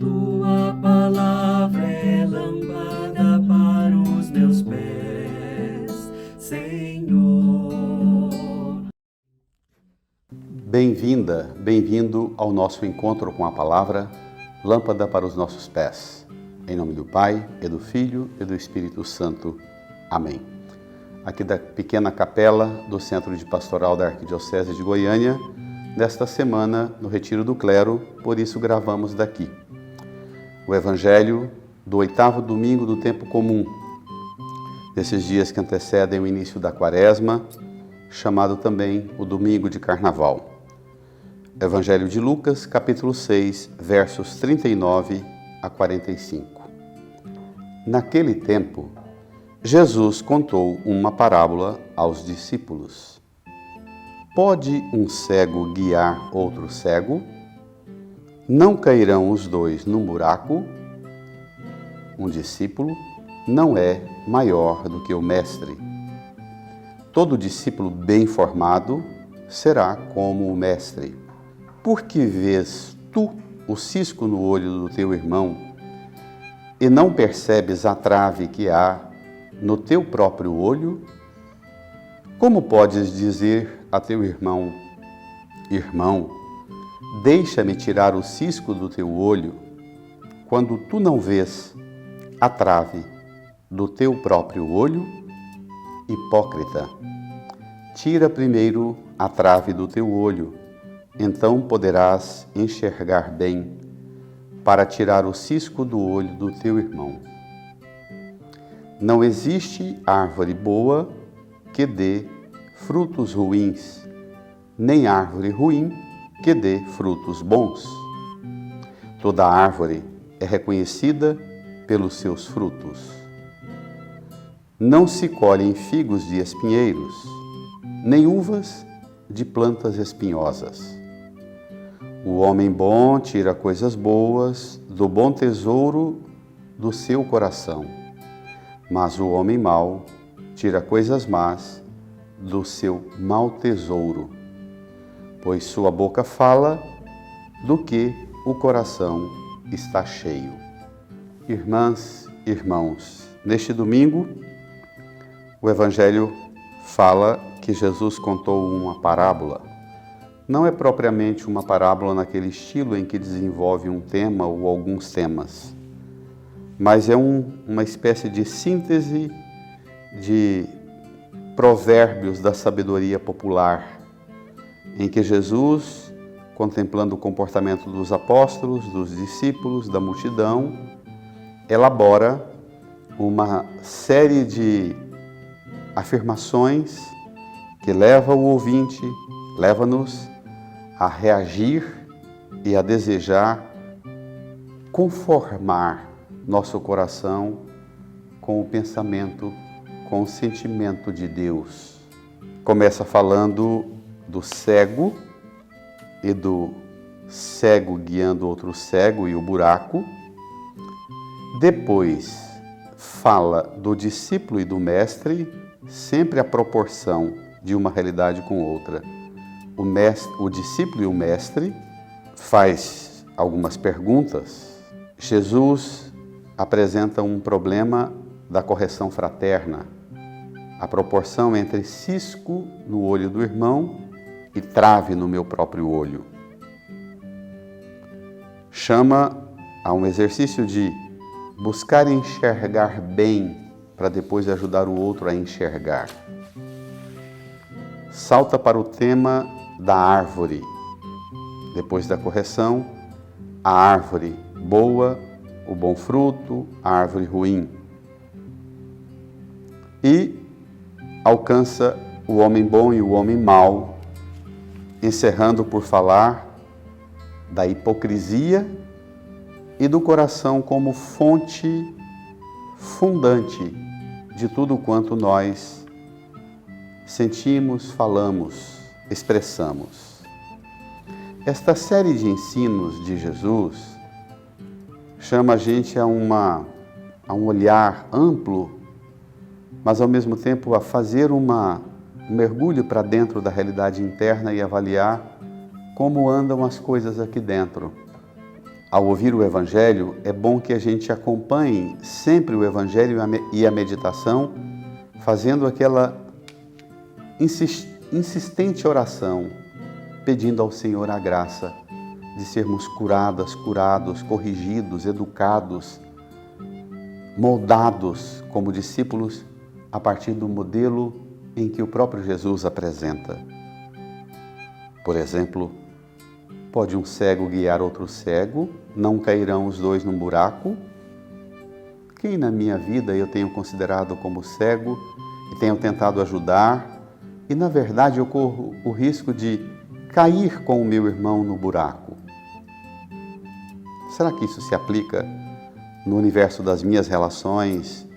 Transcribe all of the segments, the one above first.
Tua palavra é lâmpada para os meus pés, Senhor. Bem-vinda, bem-vindo ao nosso encontro com a palavra, lâmpada para os nossos pés. Em nome do Pai, e do Filho, e do Espírito Santo. Amém. Aqui da pequena capela do Centro de Pastoral da Arquidiocese de Goiânia, nesta semana no Retiro do Clero, por isso gravamos daqui. O Evangelho do 8º domingo do tempo comum, desses dias que antecedem o início da Quaresma, chamado também o Domingo de Carnaval. Evangelho de Lucas, capítulo 6, versos 39 a 45. Naquele tempo, Jesus contou uma parábola aos discípulos. Pode um cego guiar outro cego? Não cairão os dois num buraco? Um discípulo não é maior do que o mestre. Todo discípulo bem formado será como o mestre. Por que vês tu o cisco no olho do teu irmão e não percebes a trave que há no teu próprio olho? Como podes dizer a teu irmão: Irmão, deixa-me tirar o cisco do teu olho, quando tu não vês a trave do teu próprio olho? Hipócrita, tira primeiro a trave do teu olho, então poderás enxergar bem para tirar o cisco do olho do teu irmão. Não existe árvore boa que dê frutos ruins, nem árvore ruim que dê frutos bons. Toda árvore é reconhecida pelos seus frutos. Não se colhem figos de espinheiros, nem uvas de plantas espinhosas. O homem bom tira coisas boas do bom tesouro do seu coração, mas o homem mau tira coisas más do seu mau tesouro, pois sua boca fala do que o coração está cheio. Irmãs, irmãos, neste domingo, o Evangelho fala que Jesus contou uma parábola. Não é propriamente uma parábola naquele estilo em que desenvolve um tema ou alguns temas, mas é uma espécie de síntese de provérbios da sabedoria popular, em que Jesus, contemplando o comportamento dos apóstolos, dos discípulos, da multidão, elabora uma série de afirmações que leva o ouvinte, leva-nos a reagir e a desejar conformar nosso coração com o pensamento, com o sentimento de Deus. Começa falando do cego e do cego guiando outro cego e o buraco. Depois fala do discípulo e do mestre, sempre a proporção de uma realidade com outra. O discípulo e o mestre faz algumas perguntas. Jesus apresenta um problema da correção fraterna, a proporção entre cisco no olho do irmão e trave no meu próprio olho. Chama a um exercício de buscar enxergar bem para depois ajudar o outro a enxergar. Salta para o tema da árvore. Depois da correção, a árvore boa, o bom fruto, a árvore ruim. E alcança o homem bom e o homem mau, encerrando por falar da hipocrisia e do coração como fonte fundante de tudo quanto nós sentimos, falamos, expressamos. Esta série de ensinos de Jesus chama a gente a um olhar amplo, mas ao mesmo tempo a fazer um mergulho para dentro da realidade interna e avaliar como andam as coisas aqui dentro. ao ouvir o Evangelho, é bom que a gente acompanhe sempre o Evangelho e a meditação, fazendo aquela insistente oração, pedindo ao Senhor a graça de sermos curadas, curados, corrigidos, educados, moldados como discípulos a partir do modelo em que o próprio Jesus apresenta. Por exemplo, pode um cego guiar outro cego? Não cairão os dois num buraco? Quem na minha vida eu tenho considerado como cego e tenho tentado ajudar e, na verdade, eu corro o risco de cair com o meu irmão no buraco? Será que isso se aplica no universo das minhas relações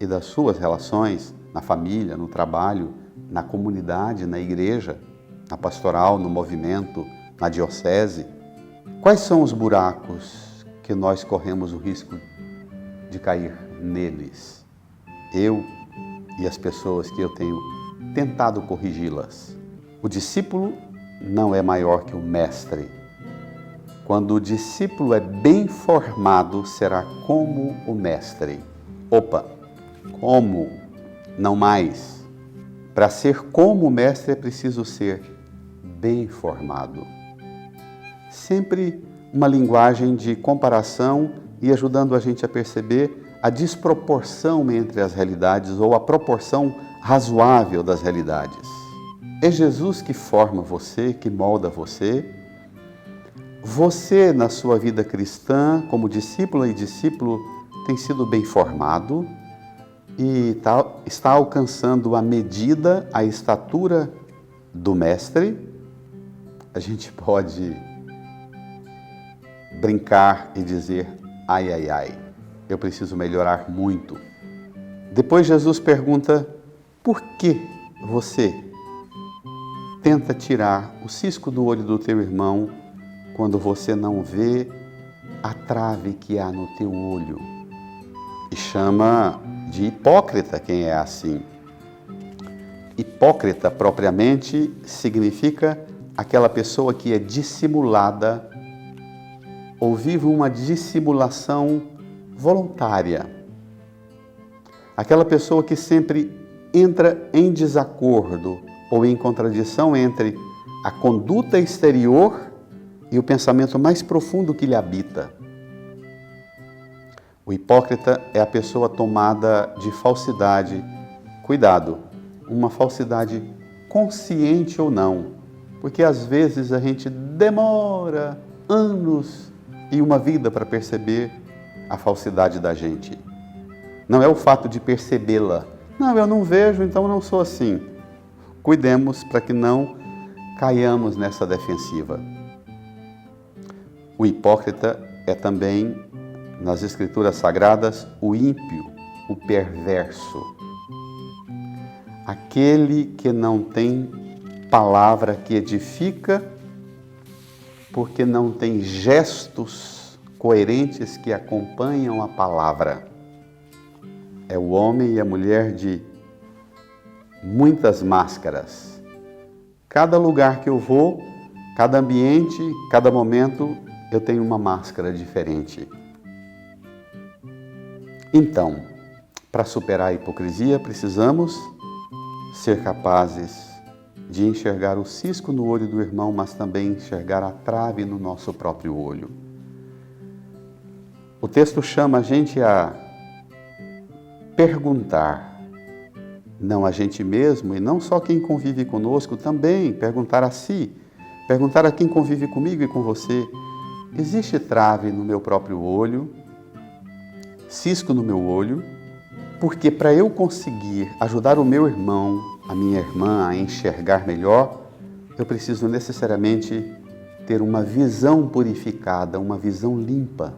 e das suas relações, na família, no trabalho, na comunidade, na igreja, na pastoral, no movimento, na diocese? Quais são os buracos que nós corremos o risco de cair neles? Eu e as pessoas que eu tenho tentado corrigi-las. O discípulo não é maior que o mestre. Quando o discípulo é bem formado, será como o mestre. Opa, como? Não mais. Para ser como o mestre é preciso ser bem formado. Sempre uma linguagem de comparação e ajudando a gente a perceber a desproporção entre as realidades ou a proporção razoável das realidades. É Jesus que forma você, que molda você. Você, na sua vida cristã, como discípula e discípulo, tem sido bem formado e está alcançando a medida, a estatura do Mestre. A gente pode brincar e dizer, ai, ai, ai, eu preciso melhorar muito. Depois Jesus pergunta, por que você tenta tirar o cisco do olho do teu irmão quando você não vê a trave que há no teu olho? E chama de hipócrita quem é assim. Hipócrita, propriamente, significa aquela pessoa que é dissimulada ou vive uma dissimulação voluntária. Aquela pessoa que sempre entra em desacordo ou em contradição entre a conduta exterior e o pensamento mais profundo que lhe habita. O hipócrita é a pessoa tomada de falsidade. Cuidado, uma falsidade consciente ou não, porque às vezes a gente demora anos e uma vida para perceber a falsidade da gente. Não é o fato de percebê-la. Não, eu não vejo, então eu não sou assim. Cuidemos para que não caiamos nessa defensiva. O hipócrita é também, nas Escrituras Sagradas, o ímpio, o perverso. Aquele que não tem palavra que edifica, porque não tem gestos coerentes que acompanham a palavra. É o homem e a mulher de muitas máscaras. Cada lugar que eu vou, cada ambiente, cada momento, eu tenho uma máscara diferente. Então, para superar a hipocrisia, precisamos ser capazes de enxergar o cisco no olho do irmão, mas também enxergar a trave no nosso próprio olho. O texto chama a gente a perguntar, não a gente mesmo, e não só quem convive conosco, também perguntar a si, perguntar a quem convive comigo e com você, existe trave no meu próprio olho, cisco no meu olho? Porque para eu conseguir ajudar o meu irmão, a minha irmã a enxergar melhor, eu preciso necessariamente ter uma visão purificada, uma visão limpa.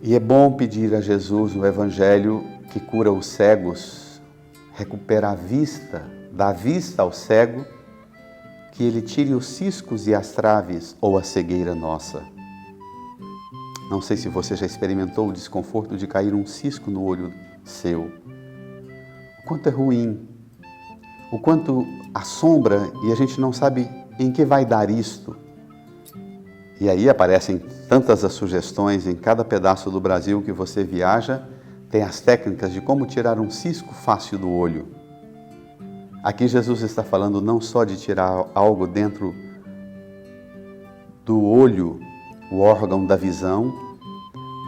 E é bom pedir a Jesus no Evangelho que cura os cegos, recupera a vista, dá vista ao cego, que ele tire os ciscos e as traves ou a cegueira nossa. Não sei se você já experimentou o desconforto de cair um cisco no olho seu. O quanto é ruim, o quanto assombra e a gente não sabe em que vai dar isto. E aí aparecem tantas as sugestões em cada pedaço do Brasil que você viaja, tem as técnicas de como tirar um cisco fácil do olho. Aqui Jesus está falando não só de tirar algo dentro do olho, o órgão da visão,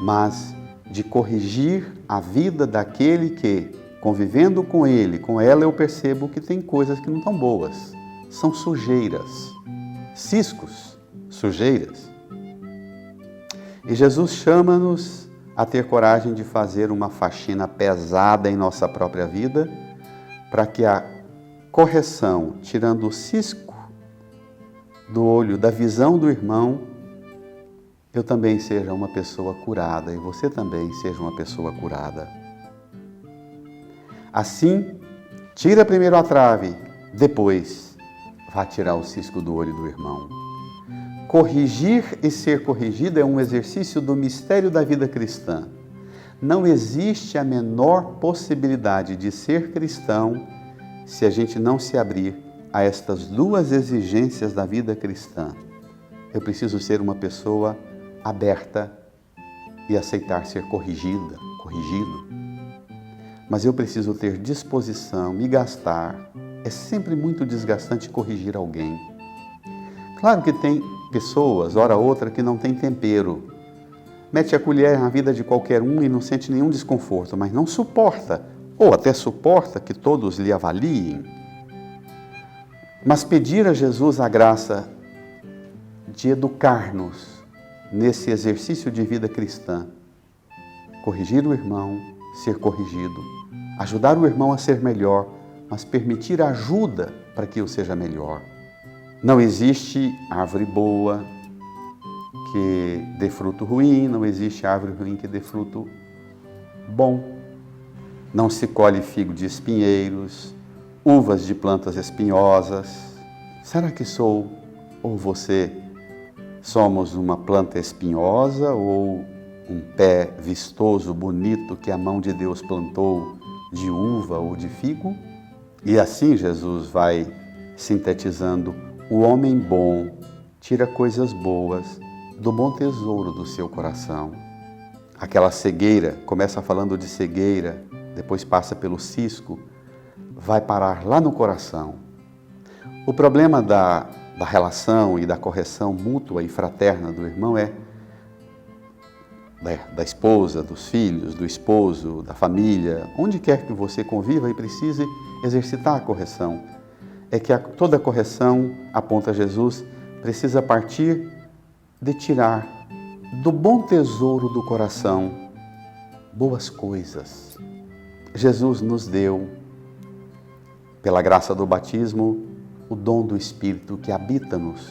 mas de corrigir a vida daquele que, convivendo com ele, com ela, eu percebo que tem coisas que não estão boas. São sujeiras, ciscos, sujeiras. E Jesus chama-nos a ter coragem de fazer uma faxina pesada em nossa própria vida, para que a correção, tirando o cisco do olho, da visão do irmão, eu também seja uma pessoa curada e você também seja uma pessoa curada. Assim, tira primeiro a trave, depois vá tirar o cisco do olho do irmão. Corrigir e ser corrigido é um exercício do mistério da vida cristã. Não existe a menor possibilidade de ser cristão se a gente não se abrir a estas duas exigências da vida cristã. Eu preciso ser uma pessoa aberta e aceitar ser corrigido. Mas eu preciso ter disposição, me gastar. É sempre muito desgastante corrigir alguém. Claro que tem pessoas, hora outra, que não tem tempero. Mete a colher na vida de qualquer um e não sente nenhum desconforto, mas não suporta, ou até suporta que todos lhe avaliem. Mas pedir a Jesus a graça de educar-nos nesse exercício de vida cristã, corrigir o irmão, ser corrigido, ajudar o irmão a ser melhor, mas permitir ajuda para que eu seja melhor. Não existe árvore boa que dê fruto ruim, não existe árvore ruim que dê fruto bom. Não se colhe figo de espinheiros, uvas de plantas espinhosas. Será que sou ou você somos uma planta espinhosa ou um pé vistoso, bonito que a mão de Deus plantou de uva ou de figo? E assim Jesus vai sintetizando: o homem bom tira coisas boas do bom tesouro do seu coração. Aquela cegueira, começa falando de cegueira, depois passa pelo cisco, vai parar lá no coração. O problema da relação e da correção mútua e fraterna do irmão da esposa, dos filhos, do esposo, da família, onde quer que você conviva e precise exercitar a correção. É que toda correção, aponta Jesus, precisa partir de tirar do bom tesouro do coração boas coisas. Jesus nos deu, pela graça do batismo, o dom do Espírito que habita-nos.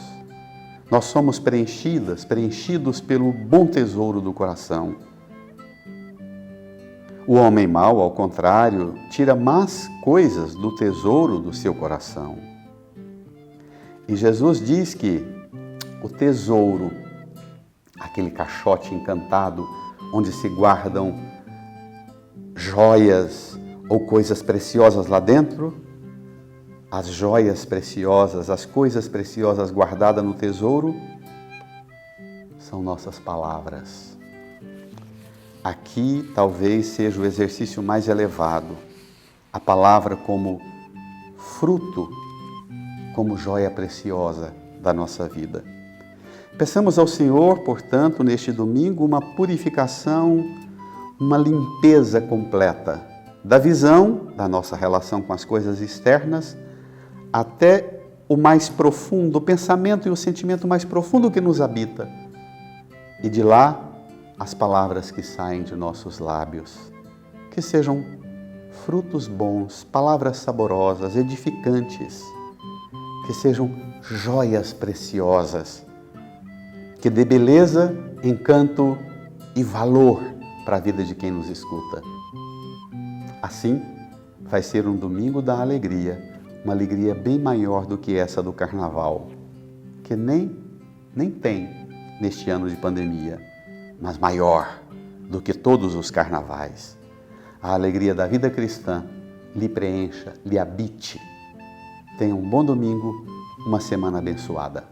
Nós somos preenchidos pelo bom tesouro do coração. O homem mau, ao contrário, tira más coisas do tesouro do seu coração. E Jesus diz que o tesouro, aquele caixote encantado, onde se guardam joias ou coisas preciosas lá dentro, as joias preciosas, as coisas preciosas guardadas no tesouro, são nossas palavras. Aqui talvez seja o exercício mais elevado, a palavra como fruto, como joia preciosa da nossa vida. Peçamos ao Senhor, portanto, neste domingo, uma purificação, uma limpeza completa da visão, da nossa relação com as coisas externas, até o mais profundo, o pensamento e o sentimento mais profundo que nos habita. E de lá, as palavras que saem de nossos lábios, que sejam frutos bons, palavras saborosas, edificantes, que sejam joias preciosas, que dê beleza, encanto e valor para a vida de quem nos escuta. Assim, vai ser um domingo da alegria, uma alegria bem maior do que essa do carnaval, que nem tem neste ano de pandemia, mas maior do que todos os carnavais. A alegria da vida cristã lhe preencha, lhe habite. Tenha um bom domingo, uma semana abençoada.